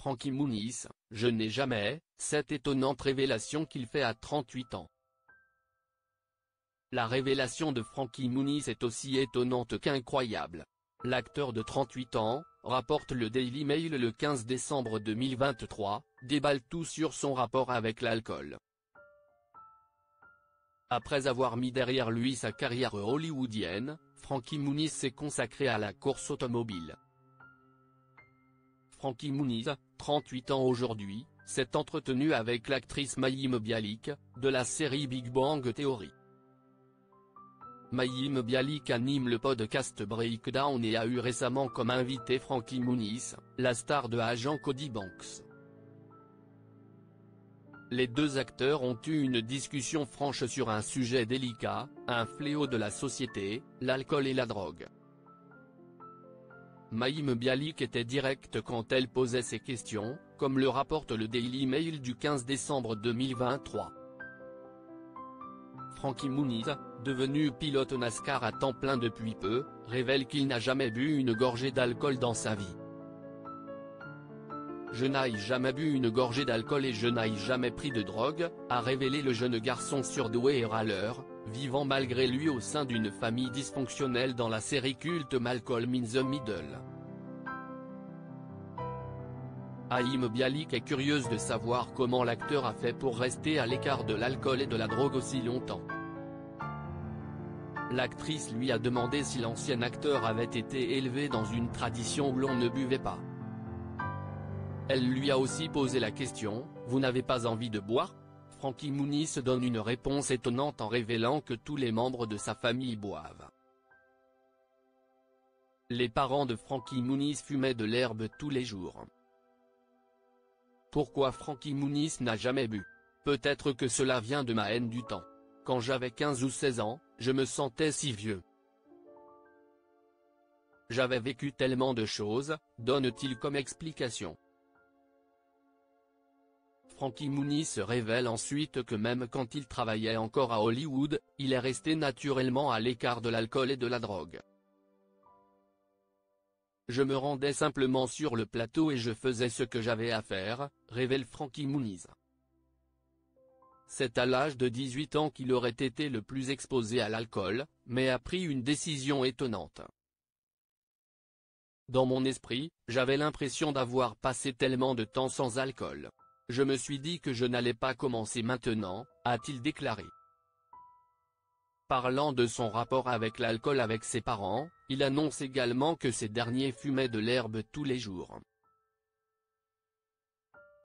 Frankie Muniz, je n'ai jamais, cette étonnante révélation qu'il fait à 38 ans. La révélation de Frankie Muniz est aussi étonnante qu'incroyable. L'acteur de 38 ans, rapporte le Daily Mail le 15 décembre 2023, déballe tout sur son rapport avec l'alcool. Après avoir mis derrière lui sa carrière hollywoodienne, Frankie Muniz s'est consacré à la course automobile. Frankie Muniz, 38 ans aujourd'hui, s'est entretenu avec l'actrice Mayim Bialik, de la série Big Bang Theory. Mayim Bialik anime le podcast Breakdown et a eu récemment comme invité Frankie Muniz, la star de Agent Cody Banks. Les deux acteurs ont eu une discussion franche sur un sujet délicat, un fléau de la société, l'alcool et la drogue. Mayim Bialik était directe quand elle posait ses questions, comme le rapporte le Daily Mail du 15 décembre 2023. Frankie Muniz, devenu pilote NASCAR à temps plein depuis peu, révèle qu'il n'a jamais bu une gorgée d'alcool dans sa vie. Je n'ai jamais bu une gorgée d'alcool et je n'ai jamais pris de drogue, a révélé le jeune garçon surdoué et râleur, vivant malgré lui au sein d'une famille dysfonctionnelle dans la série culte Malcolm in the Middle. Mayim Bialik est curieuse de savoir comment l'acteur a fait pour rester à l'écart de l'alcool et de la drogue aussi longtemps. L'actrice lui a demandé si l'ancien acteur avait été élevé dans une tradition où l'on ne buvait pas. Elle lui a aussi posé la question, « Vous n'avez pas envie de boire ?» Frankie Muniz donne une réponse étonnante en révélant que tous les membres de sa famille boivent. Les parents de Frankie Muniz fumaient de l'herbe tous les jours. Pourquoi Frankie Muniz n'a jamais bu? Peut-être que cela vient de ma haine du temps. Quand j'avais 15 ou 16 ans, je me sentais si vieux. J'avais vécu tellement de choses, donne-t-il comme explication. Frankie Muniz se révèle ensuite que même quand il travaillait encore à Hollywood, il est resté naturellement à l'écart de l'alcool et de la drogue. Je me rendais simplement sur le plateau et je faisais ce que j'avais à faire, révèle Frankie Muniz. C'est à l'âge de 18 ans qu'il aurait été le plus exposé à l'alcool, mais a pris une décision étonnante. Dans mon esprit, j'avais l'impression d'avoir passé tellement de temps sans alcool. Je me suis dit que je n'allais pas commencer maintenant, a-t-il déclaré. Parlant de son rapport avec l'alcool avec ses parents, il annonce également que ces derniers fumaient de l'herbe tous les jours.